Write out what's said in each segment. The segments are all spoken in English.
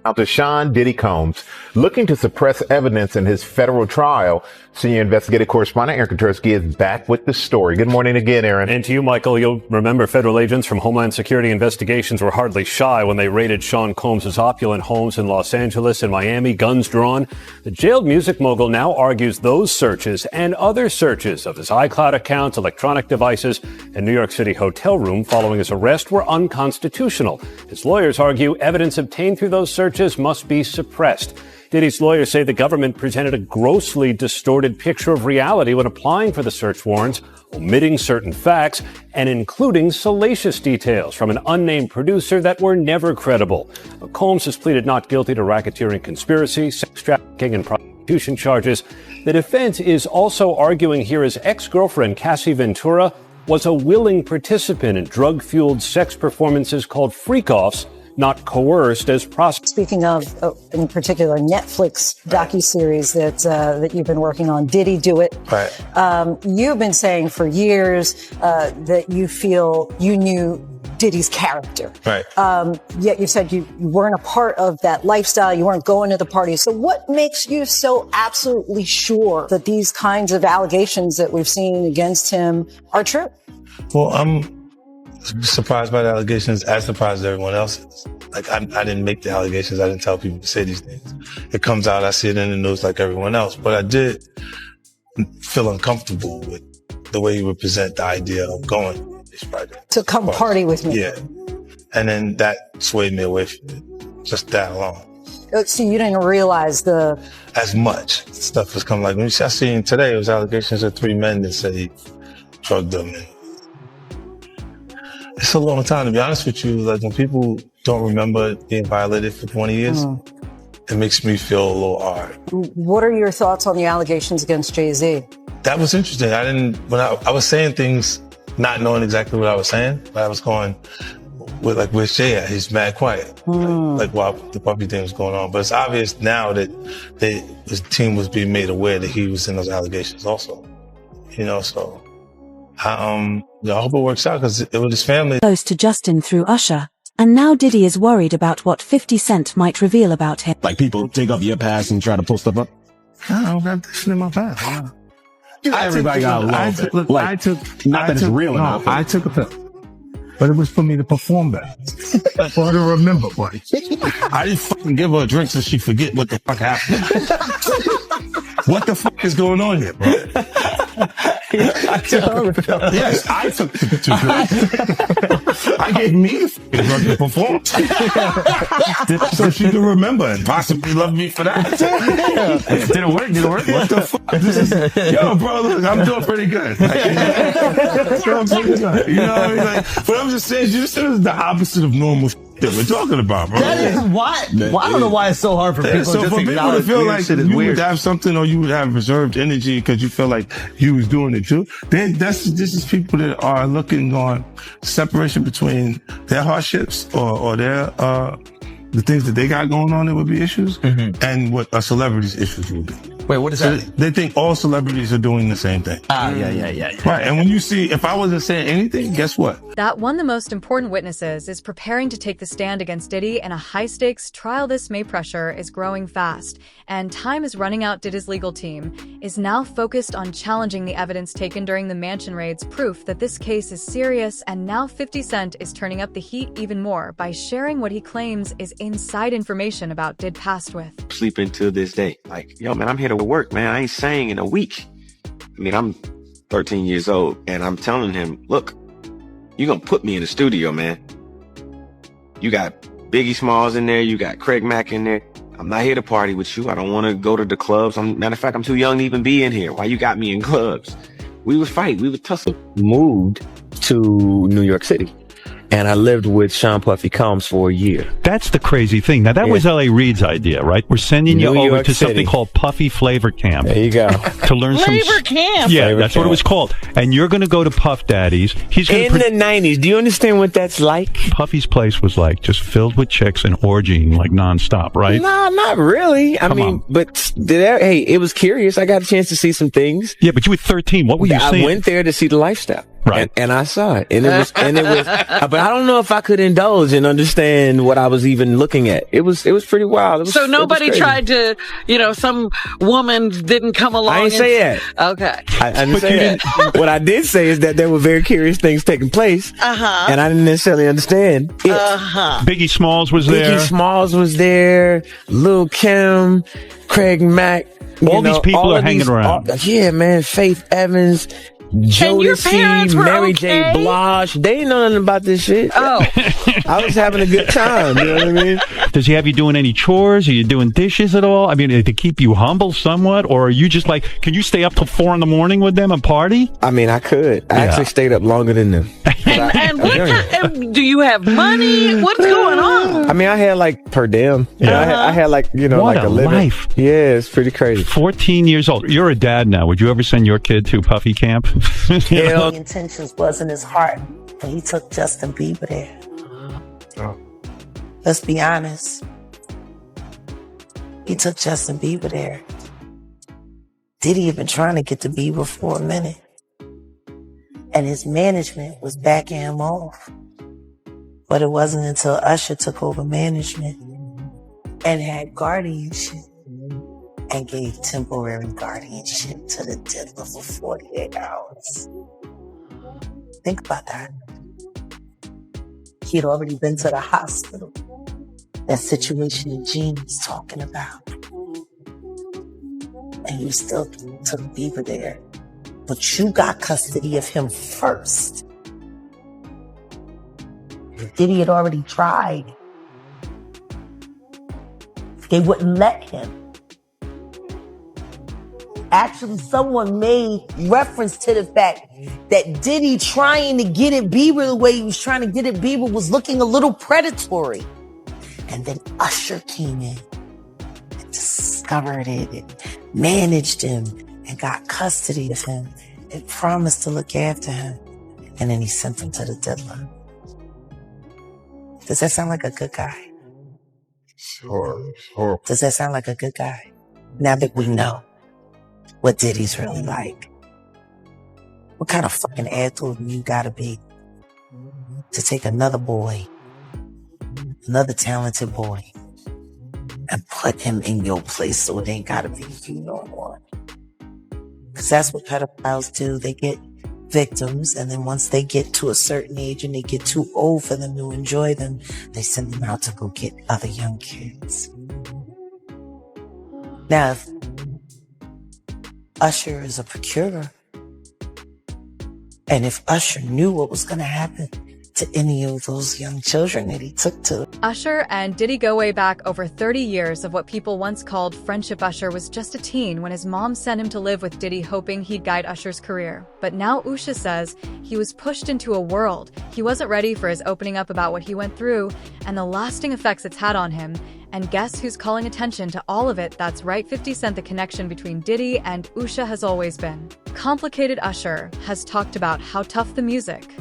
Out to Sean Diddy Combs, looking to suppress evidence in his federal trial. Senior investigative correspondent Aaron Katersky is back with the story. Good morning again, Aaron. And to you, Michael. You'll remember federal agents from Homeland Security investigations were hardly shy when they raided Sean Combs' opulent homes in Los Angeles and Miami, guns drawn. The jailed music mogul now argues those searches and other searches of his iCloud accounts, electronic devices, and New York City hotel room following his arrest were unconstitutional. His lawyers argue evidence obtained through those searches must be suppressed. Diddy's lawyers say the government presented a grossly distorted picture of reality when applying for the search warrants, omitting certain facts and including salacious details from an unnamed producer that were never credible. Combs has pleaded not guilty to racketeering conspiracy, sex trafficking, and prostitution charges. The defense is also arguing here his ex-girlfriend, Cassie Ventura, was a willing participant in drug-fueled sex performances called freak-offs, not coerced as prostitutes. Speaking of, in particular, Netflix docuseries that you've been working on, Diddy Do It. Right. You've been saying for years that you feel you knew Diddy's character. Right. Yet you said you weren't a part of that lifestyle. You weren't going to the parties. So what makes you so absolutely sure that these kinds of allegations that we've seen against him are true? Well, I'm surprised by the allegations, as surprised as everyone else is. Like, I didn't make the allegations. I didn't tell people to say these things. It comes out, I see it in the news like everyone else. But I did feel uncomfortable with the way you would present the idea of going to this project. To come party with me. Yeah. And then that swayed me away from it. Just that alone. So you didn't realize as much stuff has come. Like, when I seen today, it was allegations of 3 men that said he drugged them. And it's a long time, to be honest with you. Like, when people don't remember being violated for 20 years, it makes me feel a little hard. What are your thoughts on the allegations against Jay-Z? That was interesting. When I was saying things, not knowing exactly what I was saying, but I was going with, like, where's Jay at? He's mad quiet. Like while the puppy thing was going on. But it's obvious now that his team was being made aware that he was in those allegations also. You know, so I hope it works out, because it was his family. Close to Justin through Usher. And now Diddy is worried about what 50 Cent might reveal about him. Like, people dig up your past and try to pull stuff up? I don't got this in my past. Everybody got a little bit. I took a pill. But it was for me to perform better. For her to remember, buddy. I didn't fucking give her a drink so she forget what the fuck happened. What the fuck is going on here, bro? Yes, I took the picture. I gave me the drug to perform. So she could remember and possibly love me for that. Did it work? What the fuck? Yo, bro, look, I'm doing pretty good. Doing pretty good. You know what I mean? Like, but I'm just saying, this is the opposite of normal that we're talking about, bro. That is why. Well, I don't know why it's so hard for people so just for to people to feel like shit is you weird. would have something, or you would have reserved energy because you feel like you was doing it too. This is people that are looking on separation between their hardships or their the things that they got going on that would be issues, and what a celebrity's issues would be. Wait, what is that? They think all celebrities are doing the same thing. Yeah. Right, and when you see, if I wasn't saying anything, guess what? That one of the most important witnesses is preparing to take the stand against Diddy, and a high-stakes trial this May pressure is growing fast, and time is running out. Diddy's legal team is now focused on challenging the evidence taken during the mansion raids, proof that this case is serious, and now 50 Cent is turning up the heat even more by sharing what he claims is inside information about Did passed with. Sleeping to this day. Like, yo, man, I'm here to work, man. I ain't sang in a week. I mean, I'm 13 years old, and I'm telling him, look, you're gonna put me in the studio, man. You got Biggie Smalls in there, you got Craig Mack in there. I'm not here to party with you. I don't want to go to the clubs. Matter of fact, I'm too young to even be in here. Why you got me in clubs? We would fight, we would tussle. Moved to New York City. And I lived with Sean Puffy Combs for a year. That's the crazy thing. Now, that was L.A. Reid's idea, right? We're sending you over to something called Puffy Flavor Camp. There you go. To learn Flavor Camp. Yeah, Flavor that's Camp. what it was called. And you're going to go to Puff Daddy's. He's going in the 90s. Do you understand what that's like? Puffy's place was like just filled with chicks and orgying like nonstop, right? No, not really. I mean, on. but hey, it was curious. I got a chance to see some things. Yeah, but you were 13. What were you saying? I went there to see the lifestyle. Right. And I saw it. And it was, but I don't know if I could indulge and understand what I was even looking at. It was pretty wild. So nobody tried to, some woman didn't come along. I didn't say that. Okay. I didn't say that. What I did say is that there were very curious things taking place. And I didn't necessarily understand it. Biggie Smalls was there. Biggie Smalls was there. Lil' Kim, Craig Mack. All these people are hanging around. Yeah, man. Faith Evans. Jodeci, Mary J. Blige, they ain't know nothing about this shit. Oh. I was having a good time, you know what I mean? Does he have you doing any chores? Are you doing dishes at all? I mean, to keep you humble somewhat? Or are you just like, can you stay up till 4 a.m. with them and party? I mean, I could. I actually stayed up longer than them. And do you have money? What's going on? I mean, I had like per diem. I had like, what like a living. life. Yeah, it's pretty crazy. 14 years old. You're a dad now. Would you ever send your kid to Puffy camp? The intentions was in his heart when he took Justin Bieber there. Let's be honest. He took Justin Bieber there. Diddy had been trying to get to Bieber for a minute. And his management was backing him off. But it wasn't until Usher took over management and had guardianship and gave temporary guardianship to the diddler for 48 hours. Think about that. He had already been to the hospital. That situation that Gene was talking about. And you still took Bieber there. But you got custody of him first. Diddy had already tried. They wouldn't let him. Actually, someone made reference to the fact that Diddy trying to get at Bieber the way he was trying to get at Bieber was looking a little predatory. And then Usher came in and discovered it and managed him and got custody of him and promised to look after him. And then he sent him to the diddler. Does that sound like a good guy? Sure. Does that sound like a good guy? Now that we know what Diddy's really like. What kind of fucking asshole you gotta be to take another boy, another talented boy, and put him in your place so it ain't gotta be you no more? Because that's what pedophiles do. They get victims, and then once they get to a certain age and they get too old for them to enjoy them, they send them out to go get other young kids. Now, if Usher is a procurer, and if Usher knew what was going to happen to any of those young children that he took to. Usher and Diddy go way back over 30 years of what people once called friendship. Usher was just a teen when his mom sent him to live with Diddy, hoping he'd guide Usher's career. But now Usher says he was pushed into a world. He wasn't ready for his opening up about what he went through and the lasting effects it's had on him. And guess who's calling attention to all of it? That's right, 50 Cent. The connection between Diddy and Usher has always been complicated. Usher has talked about how tough the music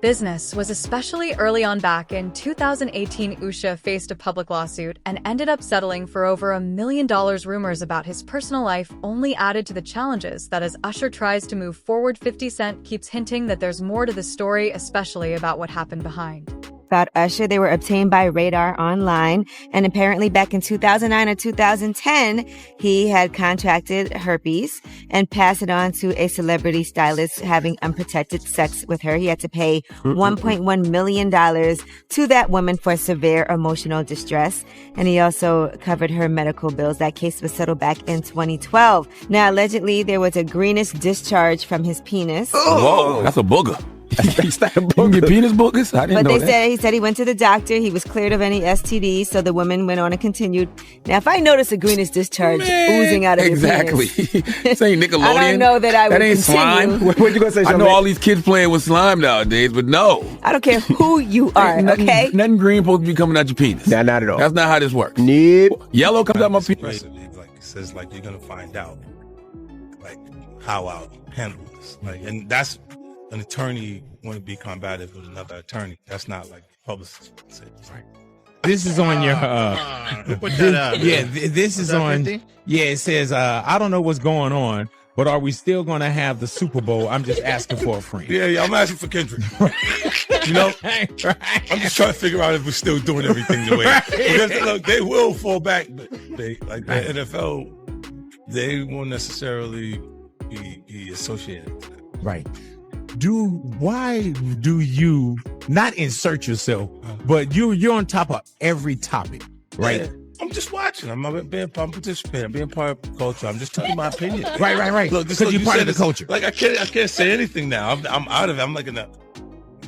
business was, especially early on. Back in 2018, Usher faced a public lawsuit and ended up settling for over $1 million. Rumors about his personal life only added to the challenges that as Usher tries to move forward, 50 Cent keeps hinting that there's more to the story, especially about what happened behind. About Usher, they were obtained by Radar Online, and apparently back in 2009 or 2010, he had contracted herpes and passed it on to a celebrity stylist having unprotected sex with her. He had to pay $1.1 million to that woman for severe emotional distress, and he also covered her medical bills. That case was settled back in 2012. Now, allegedly, there was a greenish discharge from his penis. Whoa, that's a booger. You can get penis boogers? I didn't know that. He said he went to the doctor. He was cleared of any STDs, so the woman went on and continued. Now, if I notice a greenish discharge oozing out of your penis, this ain't Nickelodeon. I don't know that I would That ain't continue. slime. What you gonna say? I know all these kids playing with slime nowadays, but no. I don't care who you are, okay? Nothing green supposed to be coming out your penis. Nah, not at all. That's not how this works. Nope. Yellow comes out my penis. Like it says, like you're gonna find out, like how I'll handle this. Like, and that's an attorney want to be combative with another attorney. That's not like publicist. Right. This is on your Put that out. this is on. Yeah, it says I don't know what's going on, But are we still going to have the Super Bowl? I'm just asking for a friend. Yeah, I'm asking for Kendrick. You know, I'm just trying to figure out if we're still doing everything the way. Because look, they will fall back, but they like the NFL, they won't necessarily be associated. Right. Why do you not insert yourself, but you're on top of every topic, right? Yeah. I'm just watching. I'm participating. I'm being part of the culture. I'm just telling my opinion. Right. Look, because you're part of the culture. Like I can't say anything now. I'm out of it. I'm like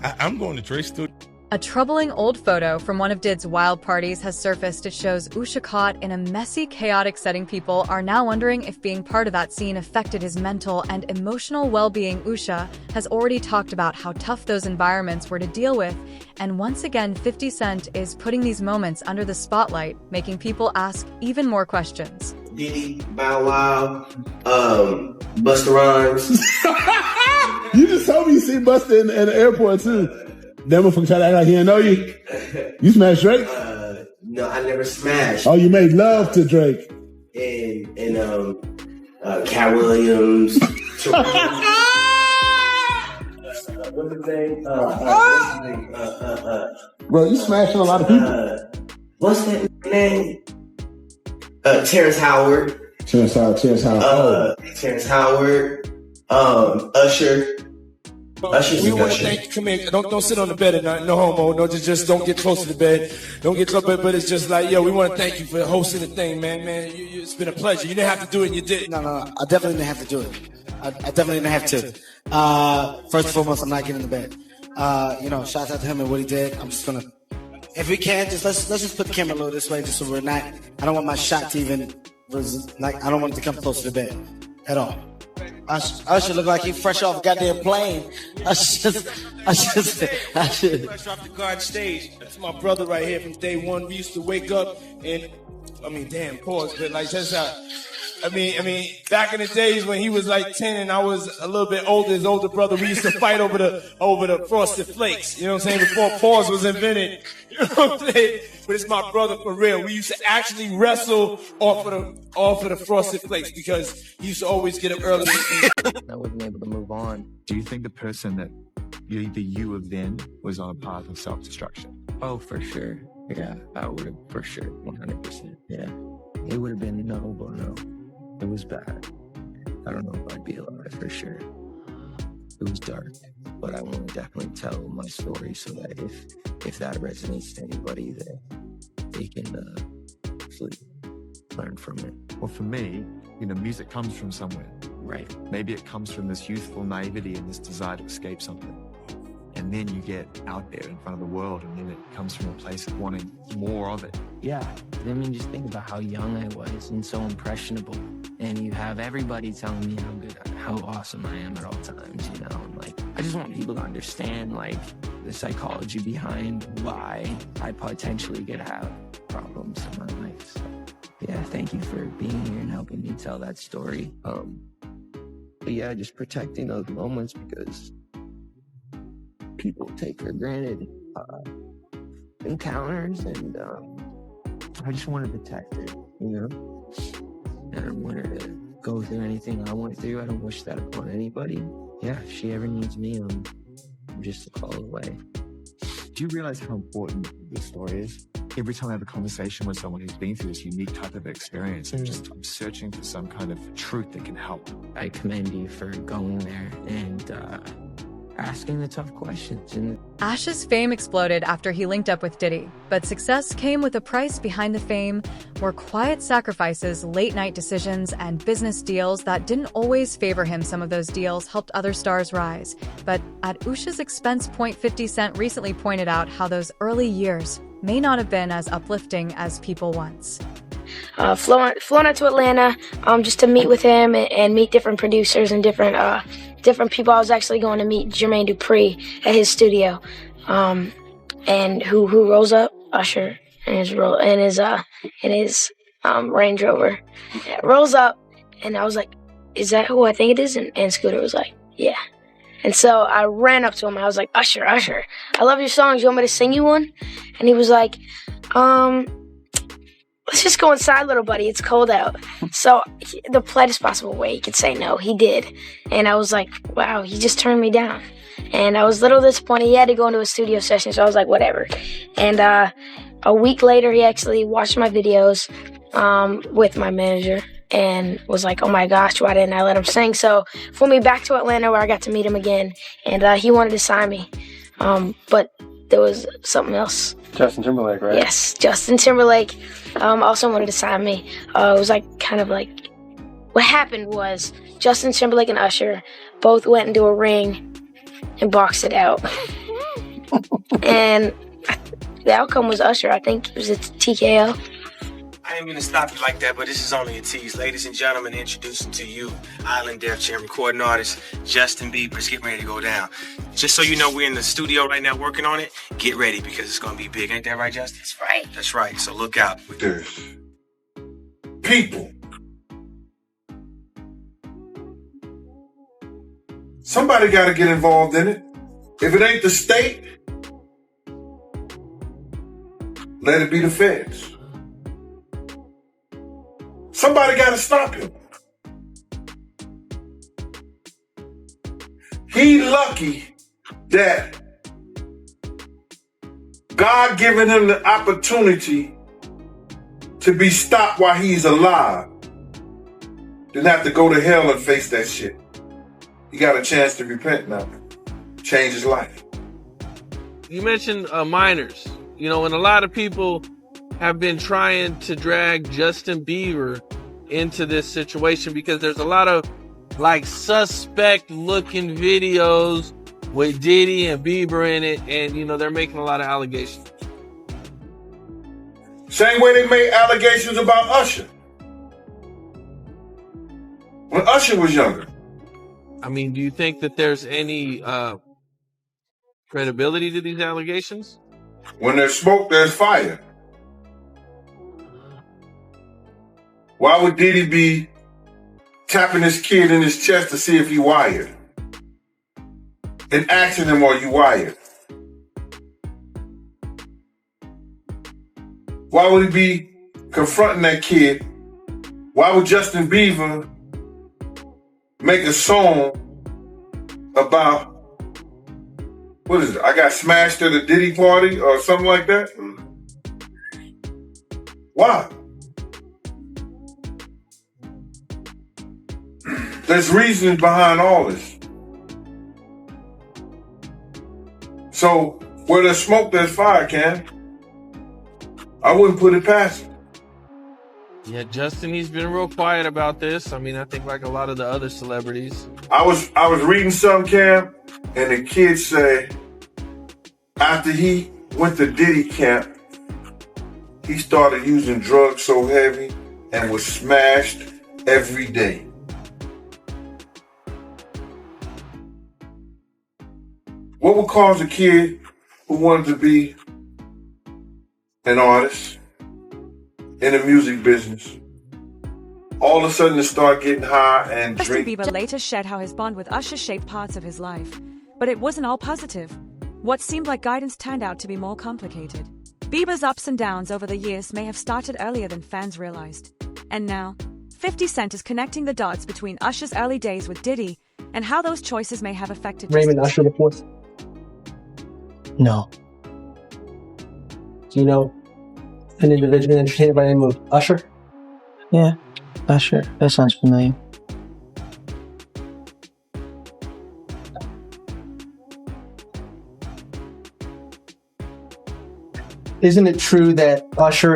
I'm going to Drake's studio. A troubling old photo from one of Did's wild parties has surfaced. It shows Usher caught in a messy, chaotic setting. People are now wondering if being part of that scene affected his mental and emotional well-being. Usher has already talked about how tough those environments were to deal with. And once again, 50 Cent is putting these moments under the spotlight, making people ask even more questions. Diddy, Bow Wow, Busta Rhymes. You just told me you see Busta in the airport too. That motherfucker try to act like he didn't know you. You smashed Drake? No, I never smashed. Oh, you made love to Drake. And Cat Williams. What's his name? Bro, you smashing a lot of people. What's that name? Terrence Howard. Terrence Howard. Terrence Howard. Usher. We want to thank you. Come in. Don't sit on the bed at night. No homo. No, just don't get close to the bed. Don't get close. But it's just like, yo, we want to thank you for hosting the thing, man. It's been a pleasure. You didn't have to do it, and you did. No. I definitely didn't have to do it. I definitely didn't have to. First and foremost, I'm not getting in the bed. Shout out to him and what he did. I'm just gonna, if we can, let's just put the camera a little this way, just so we're not. I don't want my shot to even I don't want it to come close to the bed at all. I should look like he fresh off a goddamn plane. I should. Fresh off the guard stage. That's my brother right here from day one. We used to wake up and, pause, but like that's how. Back in the days when he was like 10 and I was a little bit older, his older brother, we used to fight over the Frosted Flakes. You know what I'm saying? Before pause was invented. You know what I'm saying? But it's my brother for real. We used to actually wrestle off of the Frosted Flakes because he used to always get up early. I wasn't able to move on. Do you think the person that the you of then was on a path of self-destruction? Oh, for sure. Yeah, I would have, for sure, 100%. Yeah. It would have been no. It was bad. I don't know if I'd be alive for sure. It was dark, but I want to definitely tell my story so that if that resonates to anybody, that they can learn from it. Well, for me, music comes from somewhere. Right. Maybe it comes from this youthful naivety and this desire to escape something. And then you get out there in front of the world, and then it comes from a place of wanting more of it. Yeah. Just think about how young I was and so impressionable. And you have everybody telling me how awesome I am at all times, And I just want people to understand, the psychology behind why I potentially could have problems in my life. So, yeah, thank you for being here and helping me tell that story. But yeah, just protecting those moments because people take for granted encounters, and I just want to protect it, I don't want her to go through anything I went through. I don't wish that upon anybody. Yeah, if she ever needs me, I'm just a call away. Do you realize how important this story is? Every time I have a conversation with someone who's been through this unique type of experience, I'm searching for some kind of truth that can help. I commend you for going there and asking the tough questions. Ash's fame exploded after he linked up with Diddy, but success came with a price behind the fame. Were quiet sacrifices, late-night decisions, and business deals that didn't always favor him. Some of those deals helped other stars rise. But at Usher's expense, 50 Cent recently pointed out how those early years may not have been as uplifting as people once. Flown out to Atlanta just to meet with him and meet different producers and different people. I was actually going to meet Jermaine Dupri at his studio, and who rolls up? Usher in his Range Rover. Yeah, rolls up, and I was like, "Is that who I think it is?" And Scooter was like, "Yeah." And so I ran up to him. I was like, Usher, I love your songs. You want me to sing you one? And he was like, let's just go inside, little buddy. It's cold out. So the politest possible way he could say no, he did. And I was like, wow, he just turned me down. And I was a little disappointed. He had to go into a studio session, so I was like, whatever. And a week later, he actually watched my videos with my manager and was like, oh my gosh, why didn't I let him sing? So flew me back to Atlanta where I got to meet him again. And he wanted to sign me. But there was something else. Justin Timberlake, right? Yes, Justin Timberlake also wanted to sign me. It was kind of like, what happened was Justin Timberlake and Usher both went into a ring and boxed it out. And the outcome was Usher. I think it was a TKO. I didn't mean to stop you like that, but this is only a tease. Ladies and gentlemen, introducing to you Island Def Jam recording artist Justin Bieber's getting ready to go down. Just so you know, we're in the studio right now working on it. Get ready because it's going to be big. Ain't that right, Justin? That's right. That's right. So look out. There's people. Somebody got to get involved in it. If it ain't the state, let it be the feds. Somebody got to stop him. He lucky that God given him the opportunity to be stopped while he's alive, then have to go to hell and face that shit. He got a chance to repent now, change his life. You mentioned minors, and a lot of people have been trying to drag Justin Bieber into this situation because there's a lot of suspect looking videos with Diddy and Bieber in it, and they're making a lot of allegations. Same way they made allegations about Usher when Usher was younger. I mean, do you think that there's any credibility to these allegations? When there's smoke, there's fire. Why would Diddy be tapping his kid in his chest to see if he wired? And asking him, are you wired? Why would he be confronting that kid? Why would Justin Bieber make a song about, what is it? I got smashed at a Diddy party or something like that? Why? There's reasons behind all this. So where there's smoke, there's fire, Cam. I wouldn't put it past him. Yeah, Justin, he's been real quiet about this. I mean, I think like a lot of the other celebrities. I was reading some, Cam, and the kid say after he went to Diddy camp, he started using drugs so heavy and was smashed every day. What would cause a kid who wanted to be an artist in the music business all of a sudden to start getting high and Justin drink? Bieber later shared how his bond with Usher shaped parts of his life. But it wasn't all positive. What seemed like guidance turned out to be more complicated. Bieber's ups and downs over the years may have started earlier than fans realized. And now, 50 Cent is connecting the dots between Usher's early days with Diddy and how those choices may have affected Raymond Usher the Fourth? No. Do you know an individual entertainer by the name of Usher? Yeah, Usher. That sounds familiar. Isn't it true that Usher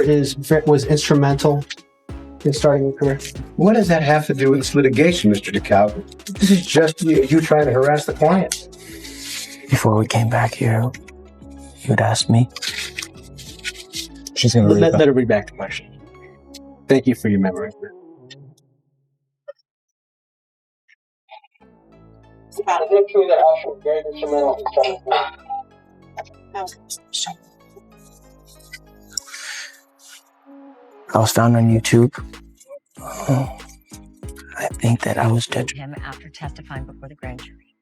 was instrumental in starting your career? What does that have to do with this litigation, Mr. DeKalb? This is just you trying to harass the client. Before we came back here, you would ask me. She's going to let her read back the question. Thank you for your memory. Is it true that Usher was very instrumental in starting I was found on YouTube. I think that I was dead. Him after testifying before the grand jury.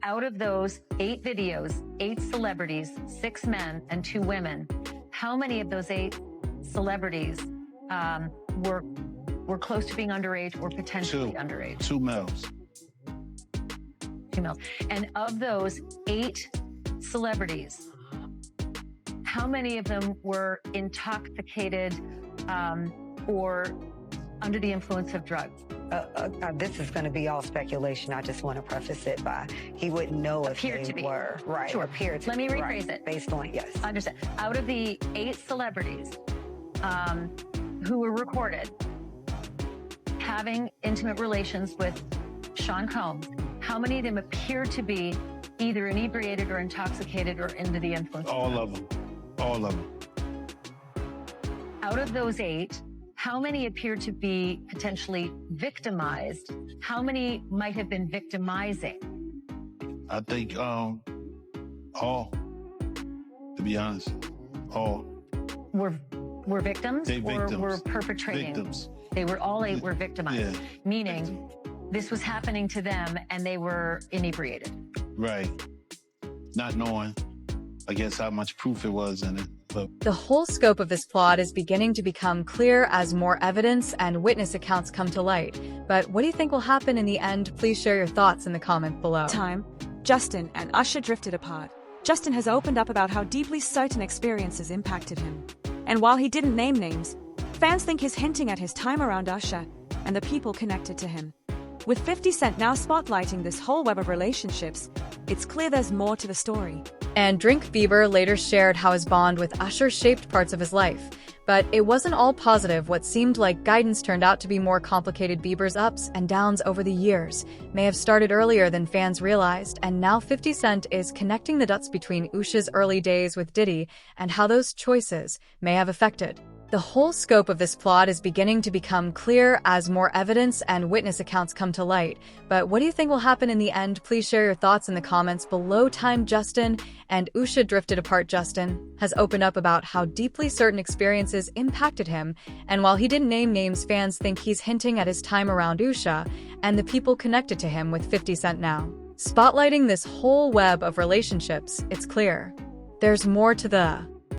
Out of those 8 videos, 8 celebrities, 6 men, and 2 women how many of those 8 celebrities were close to being underage or potentially underage? 2 males. 2 males. And of those 8 celebrities, how many of them were intoxicated or under the influence of drugs? This is going to be all speculation. I just want to preface it by he wouldn't know if Appeared they to be. were. Right. Sure. Appeared to Let me be, rephrase right. it. Based on, yes. Understand. Out of the 8 celebrities who were recorded having intimate relations with Sean Combs, how many of them appear to be either inebriated or intoxicated or under the influence? All of them. All of them. Out of those 8, how many appear to be potentially victimized? How many might have been victimizing? I think all. To be honest, all. Were victims They or victims. were perpetrating? Victims. They were all 8 were victimized, Yeah. meaning this was happening to them and they were inebriated. Right. Not knowing, I guess, how much proof it was in it. But The whole scope of this plot is beginning to become clear as more evidence and witness accounts come to light. But what do you think will happen in the end? Please share your thoughts in the comment below. Time, Justin and Usher drifted apart. Justin has opened up about how deeply certain experiences impacted him. And while he didn't name names, fans think he's hinting at his time around Usher and the people connected to him. With 50 Cent now spotlighting this whole web of relationships, it's clear there's more to the story. And Drink Bieber later shared how his bond with Usher shaped parts of his life. But it wasn't all positive. What seemed like guidance turned out to be more complicated. Bieber's ups and downs over the years may have started earlier than fans realized, and now 50 Cent is connecting the dots between Usher's early days with Diddy and how those choices may have affected. The whole scope of this plot is beginning to become clear as more evidence and witness accounts come to light. But what do you think will happen in the end? Please share your thoughts in the comments below. Time, Justin and Usher drifted apart. Justin has opened up about how deeply certain experiences impacted him, and while he didn't name names, fans think he's hinting at his time around Usher and the people connected to him. With 50 Cent now spotlighting this whole web of relationships, it's clear there's more to the